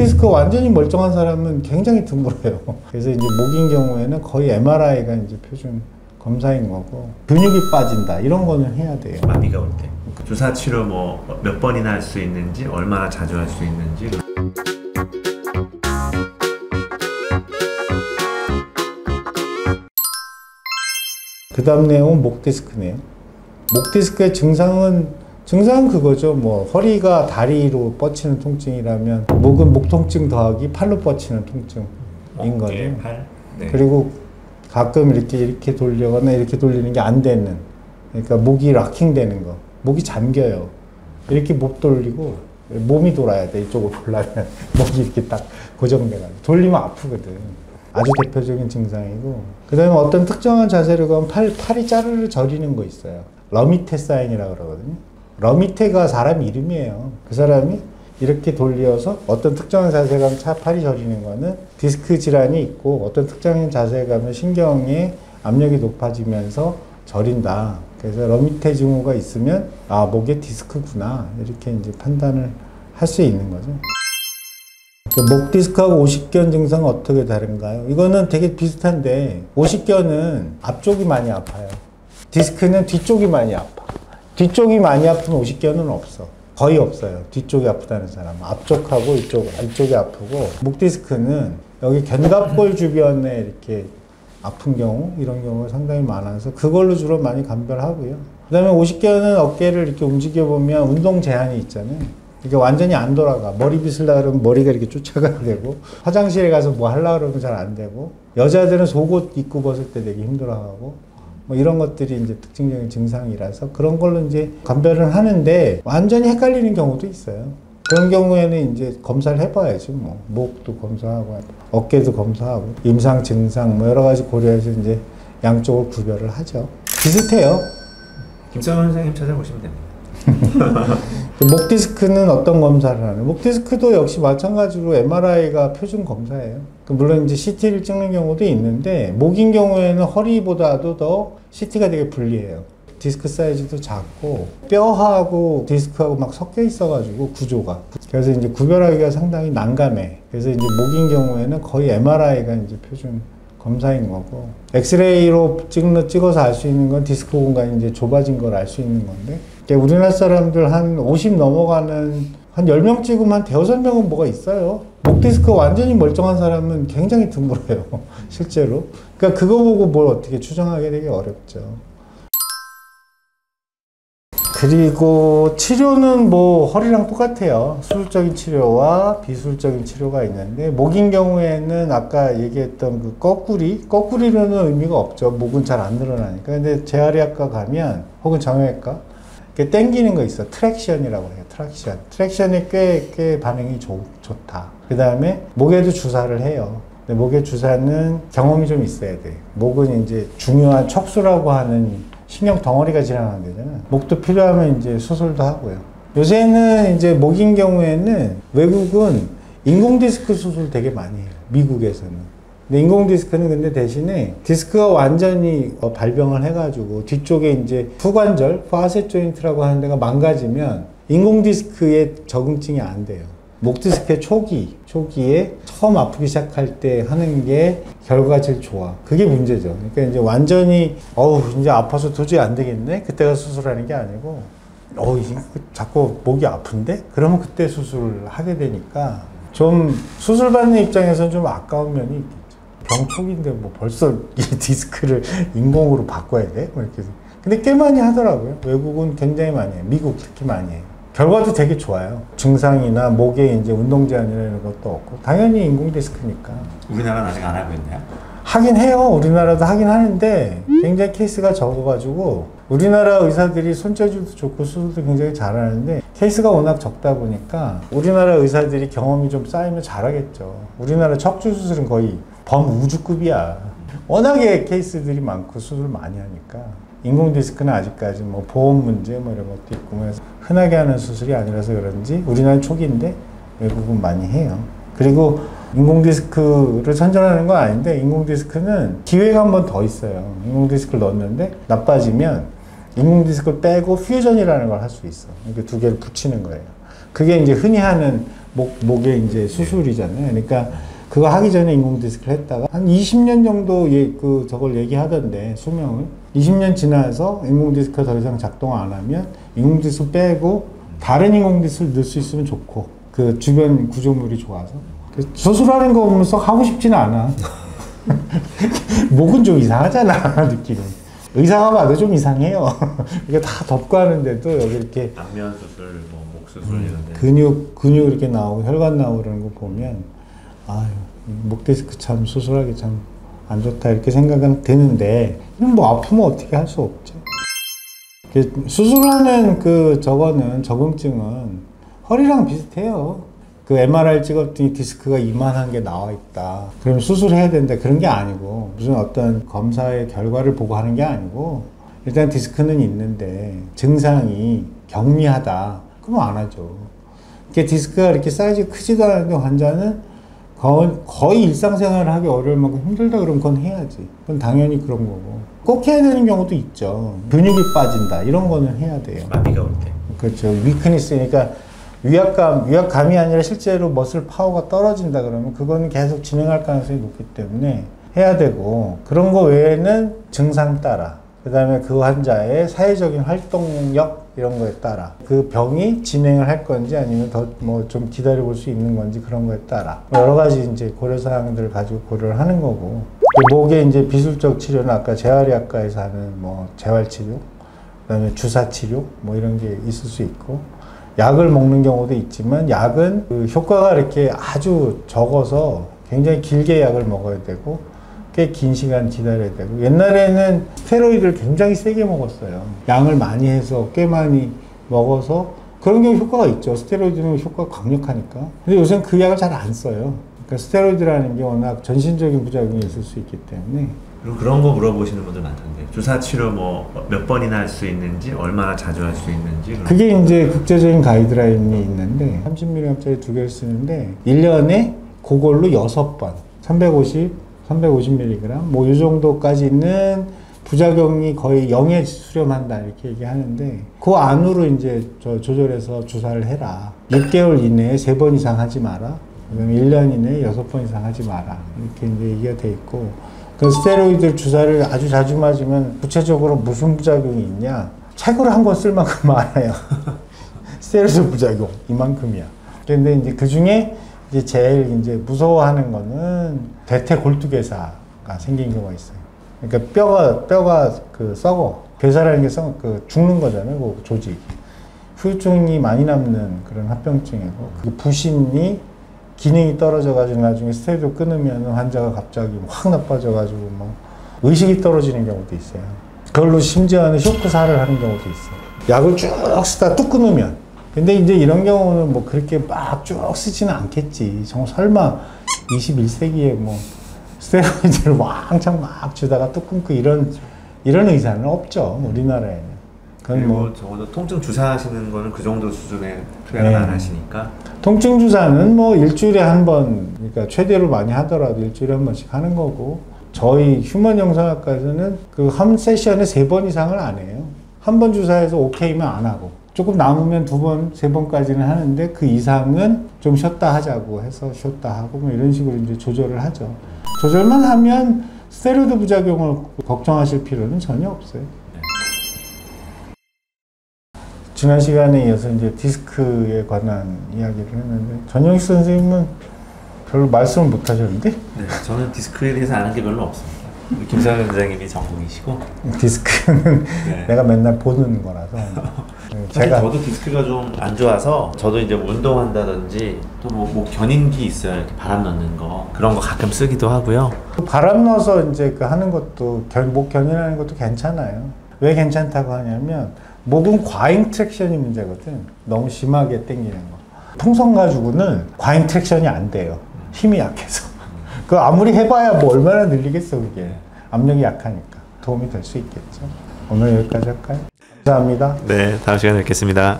디스크 완전히 멀쩡한 사람은 굉장히 드물어요. 그래서 이제 목인 경우에는 거의 MRI가 이제 표준 검사인 거고, 근육이 빠진다 이런 거는 해야 돼요. 마비가 올 때. 주사 치료 뭐 몇 번이나 할 수 있는지, 얼마나 자주 할 수 있는지. 그 다음 내용은 목 디스크네요. 목 디스크의 증상은 그거죠. 뭐 허리가 다리로 뻗치는 통증이라면 목은 목 통증 더하기 팔로 뻗치는 통증인 거죠. 팔. 네. 그리고 가끔 이렇게 돌려거나 이렇게 돌리는 게 안 되는, 그러니까 목이 락킹되는 거, 목이 잠겨요. 이렇게 못 돌리고 몸이 돌아야 돼. 이쪽으로 돌려면 목이 이렇게 딱 고정돼가지고 돌리면 아프거든. 아주 대표적인 증상이고, 그 다음에 어떤 특정한 자세를 가면 팔이 짜르르 저리는 거 있어요. 러미테 사인이라고 그러거든요. 러미테가 사람 이름이에요. 그 사람이 이렇게 돌려서 어떤 특정한 자세에 가면 팔이 저리는 거는 디스크 질환이 있고, 어떤 특정한 자세에 가면 신경의 압력이 높아지면서 저린다. 그래서 러미테 증후가 있으면 아, 목에 디스크구나, 이렇게 이제 판단을 할 수 있는 거죠. 목 디스크하고 오십견 증상은 어떻게 다른가요? 이거는 되게 비슷한데, 오십견은 앞쪽이 많이 아파요. 디스크는 뒤쪽이 많이 아파. 뒤쪽이 많이 아픈 오십견은 없어. 거의 없어요. 뒤쪽이 아프다는 사람. 앞쪽하고 이쪽이 아프고, 목 디스크는 여기 견갑골 주변에 이렇게 아픈 경우, 이런 경우가 상당히 많아서 그걸로 주로 많이 감별하고요. 그 다음에 오십견은 어깨를 이렇게 움직여보면 운동 제한이 있잖아요. 이게 완전히 안 돌아가. 머리 빗으려고 그러면 머리가 이렇게 쫓아가야 되고, 화장실에 가서 뭐 하려고 그러면 잘 안 되고, 여자들은 속옷 입고 벗을 때 되게 힘들어하고, 뭐 이런 것들이 이제 특징적인 증상이라서 그런 걸로 이제 감별을 하는데, 완전히 헷갈리는 경우도 있어요. 그런 경우에는 이제 검사를 해봐야지 뭐. 목도 검사하고, 어깨도 검사하고, 임상, 증상 뭐 여러 가지 고려해서 이제 양쪽을 구별을 하죠. 비슷해요. 김성현 선생님 찾아보시면 됩니다. 목 디스크는 어떤 검사를 하는? 목 디스크도 역시 마찬가지로 MRI가 표준 검사예요. 물론 이제 CT를 찍는 경우도 있는데, 목인 경우에는 허리보다도 더 CT가 되게 불리해요. 디스크 사이즈도 작고 뼈하고 디스크하고 막 섞여 있어가지고 구조가, 그래서 이제 구별하기가 상당히 난감해. 그래서 이제 목인 경우에는 거의 MRI가 이제 표준 검사인 거고, 엑스레이로 찍어서 알 수 있는 건 디스크 공간이 이제 좁아진 걸 알 수 있는 건데, 우리나라 사람들 한 50 넘어가는 한 10명 찍으면 한 5-6명은 뭐가 있어요. 목 디스크 완전히 멀쩡한 사람은 굉장히 드물어요. 실제로. 그러니까 그거 보고 뭘 어떻게 추정하기 되게 어렵죠. 그리고 치료는 뭐 허리랑 똑같아요. 수술적인 치료와 비수술적인 치료가 있는데, 목인 경우에는 아까 얘기했던 그 거꾸리로는 의미가 없죠. 목은 잘 안 늘어나니까. 근데 재활의학과 가면, 혹은 정형외과, 이렇게 당기는 거 있어. 트랙션이라고 해요. 트랙션이 꽤 반응이 좋다. 그 다음에 목에도 주사를 해요. 근데 목에 주사는 경험이 좀 있어야 돼. 목은 이제 중요한 척수라고 하는 신경 덩어리가 지나가는 데잖아. 목도 필요하면 이제 수술도 하고요. 요새는 이제 목인 경우에는 외국은 인공 디스크 수술 되게 많이 해요. 미국에서는. 근데 인공 디스크는 근데 대신에 디스크가 완전히 발병을 해가지고 뒤쪽에 이제 후관절, 파셋 조인트라고 하는 데가 망가지면 인공 디스크에 적응증이 안 돼요. 목 디스크의 초기에 처음 아프기 시작할 때 하는 게 결과가 제일 좋아. 그게 문제죠. 그러니까 이제 완전히 이제 아파서 도저히 안 되겠네, 그때가 수술하는 게 아니고, 이제 자꾸 목이 아픈데? 그러면 그때 수술을 하게 되니까 좀 수술 받는 입장에서는 좀 아까운 면이 있겠죠. 병 초기인데 뭐 벌써 이 디스크를 인공으로 바꿔야 돼? 뭐 이렇게. 근데 꽤 많이 하더라고요. 외국은 굉장히 많이 해요. 미국 특히 많이 해요. 결과도 되게 좋아요. 증상이나 목에 이제 운동 제한이나 이런 것도 없고, 당연히 인공 디스크니까. 우리나라는 아직 안 하고 있나요? 하긴 해요. 우리나라도 하긴 하는데 굉장히 케이스가 적어가지고, 우리나라 의사들이 손재주도 좋고 수술도 굉장히 잘하는데 케이스가 워낙 적다 보니까 우리나라 의사들이 경험이 좀 쌓이면 잘하겠죠. 우리나라 척추 수술은 거의 범우주급이야. 워낙에 케이스들이 많고 수술 많이 하니까. 인공 디스크는 아직까지 뭐 보험 문제 뭐 이런 것도 있고, 그래서 흔하게 하는 수술이 아니라서 그런지 우리나라 초기인데 외국은 많이 해요. 그리고 인공 디스크를 선전하는 건 아닌데, 인공 디스크는 기회가 한 번 더 있어요. 인공 디스크를 넣었는데 나빠지면 인공 디스크를 빼고 퓨전이라는 걸 할 수 있어. 이렇게 두 개를 붙이는 거예요. 그게 이제 흔히 하는 목의 이제 수술이잖아요. 그러니까 그거 하기 전에 인공 디스크를 했다가 한 20년 정도 저걸 얘기하던데 수명을 20년 지나서 인공 디스크가 더 이상 작동 안 하면 인공 디스크 빼고 다른 인공 디스크를 넣을 수 있으면 좋고 그 주변 구조물이 좋아서 수술하는 거 보면서 하고 싶지는 않아. 목은 좀 이상하잖아 느낌이. 의사가 봐도 좀 이상해요. 이게 다 덮고 하는데도 여기 이렇게 안면 수술, 뭐 목 수술 이런데 근육 이렇게 나오고 혈관 나오고 그러는 거 보면 아유 목 디스크 참 수술하기 참 안 좋다 이렇게 생각은 드는데 뭐 아프면 어떻게 할 수 없지. 수술하는 저거는 적응증은 허리랑 비슷해요. 그 MRI 찍었더니 디스크가 이만한 게 나와 있다. 그럼 수술해야 된다. 그런 게 아니고 무슨 어떤 검사의 결과를 보고 하는 게 아니고 일단 디스크는 있는데 증상이 경미하다. 그럼 안 하죠. 이렇게 디스크가 이렇게 사이즈가 크지도 않은데 환자는 거의 일상생활을 하기 어려울 만큼 힘들다 그러면 그건 해야지. 그건 당연히 그런 거고. 꼭 해야 되는 경우도 있죠. 근육이 빠진다. 이런 거는 해야 돼요. 마비가 올 때. 그렇죠. 위크니스니까 위압감이 아니라 실제로 머슬 파워가 떨어진다 그러면 그거는 계속 진행할 가능성이 높기 때문에 해야 되고 그런 거 외에는 증상 따라 그 다음에 그 환자의 사회적인 활동력 이런 거에 따라 그 병이 진행을 할 건지 아니면 더 뭐 좀 기다려 볼 수 있는 건지 그런 거에 따라 여러 가지 이제 고려사항들을 가지고 고려를 하는 거고 목의 이제 비술적 치료는 아까 재활의학과에서 하는 뭐 재활치료 그다음에 주사치료 뭐 이런 게 있을 수 있고 약을 먹는 경우도 있지만 약은 그 효과가 이렇게 아주 적어서 굉장히 길게 약을 먹어야 되고 꽤 긴 시간 기다려야 되고 옛날에는 스테로이드를 굉장히 세게 먹었어요. 양을 많이 해서 꽤 많이 먹어서 그런 경우 효과가 있죠. 스테로이드는 효과가 강력하니까. 근데 요새는 그 약을 잘 안 써요. 그러니까 스테로이드라는 게 워낙 전신적인 부작용이 있을 수 있기 때문에 그리고 그런 거 물어보시는 분들 많던데 주사 치료 뭐 몇 번이나 할 수 있는지 얼마나 자주 할 수 있는지 그게 이제 국제적인 가이드라인이 있는데 30mg짜리 2개를 쓰는데 1년에 그걸로 6번 350mg 뭐 이 정도까지는 부작용이 거의 0에 수렴한다 이렇게 얘기하는데 그 안으로 이제 조절해서 주사를 해라. 6개월 이내에 3번 이상 하지 마라. 그다음에 1년 이내에 6번 이상 하지 마라. 이렇게 이제 얘기가 돼 있고 그 스테로이드 주사를 아주 자주 맞으면 구체적으로 무슨 부작용이 있냐? 책으로 한 권 쓸 만큼 많아요. 스테로이드 부작용 이만큼이야. 그런데 이제 그 중에 이제 제일 이제 무서워하는 거는 대퇴골두괴사가 생긴 경우가 있어요. 그러니까 뼈가 썩어. 괴사라는 게 죽는 거잖아요. 그 조직. 후유증이 많이 남는 그런 합병증이고 그 부신이 기능이 떨어져가지고 나중에 스테로이드 끊으면 환자가 갑자기 확 나빠져가지고 뭐 의식이 떨어지는 경우도 있어요. 그걸로 심지어는 쇼크사를 하는 경우도 있어요. 약을 쭉 쓰다 뚝 끊으면. 근데 이제 이런 경우는 뭐 그렇게 막 쭉 쓰지는 않겠지. 정말 설마 21세기에 뭐 스테로이드를 왕창 막 주다가 뚝 끊고 이런 의사는 없죠. 우리나라에는. 그건 뭐 적어도 통증 주사하시는 거는 그 정도 수준의 투약을 안 하시니까 통증 주사는 뭐 일주일에 한 번, 그러니까 최대로 많이 하더라도 일주일에 한 번씩 하는 거고 저희 휴먼 영상학과에서는 그 한 세션에 3번 이상을 안 해요. 한 번 주사해서 오케이면 안 하고 조금 남으면 2번, 3번까지는 하는데 그 이상은 좀 쉬었다 하자고 해서 쉬었다 하고 뭐 이런 식으로 이제 조절을 하죠. 조절만 하면 스테로이드 부작용을 걱정하실 필요는 전혀 없어요. 지난 시간에 이어서 이제 디스크에 관한 이야기를 했는데 전영식 선생님은 별로 말씀을 못 하셨는데? 네, 저는 디스크에 대해서 아는 게 별로 없습니다. 김상현 원장님이 전공이시고 디스크는 네. 내가 맨날 보는 거라서 저도 디스크가 좀 안 좋아서 저도 이제 운동한다든지 또 뭐 견인기 있어요. 이렇게 바람 넣는 거 그런 거 가끔 쓰기도 하고요. 바람 넣어서 이제 하는 것도 목 견인하는 것도 괜찮아요. 왜 괜찮다고 하냐면 목은 과잉 트랙션이 문제거든. 너무 심하게 당기는 거. 풍선 가지고는 과잉 트랙션이 안 돼요. 힘이 약해서. 그 아무리 해봐야 뭐 얼마나 늘리겠어 그게. 압력이 약하니까. 도움이 될 수 있겠죠. 오늘 여기까지 할까요? 감사합니다. 네, 다음 시간에 뵙겠습니다.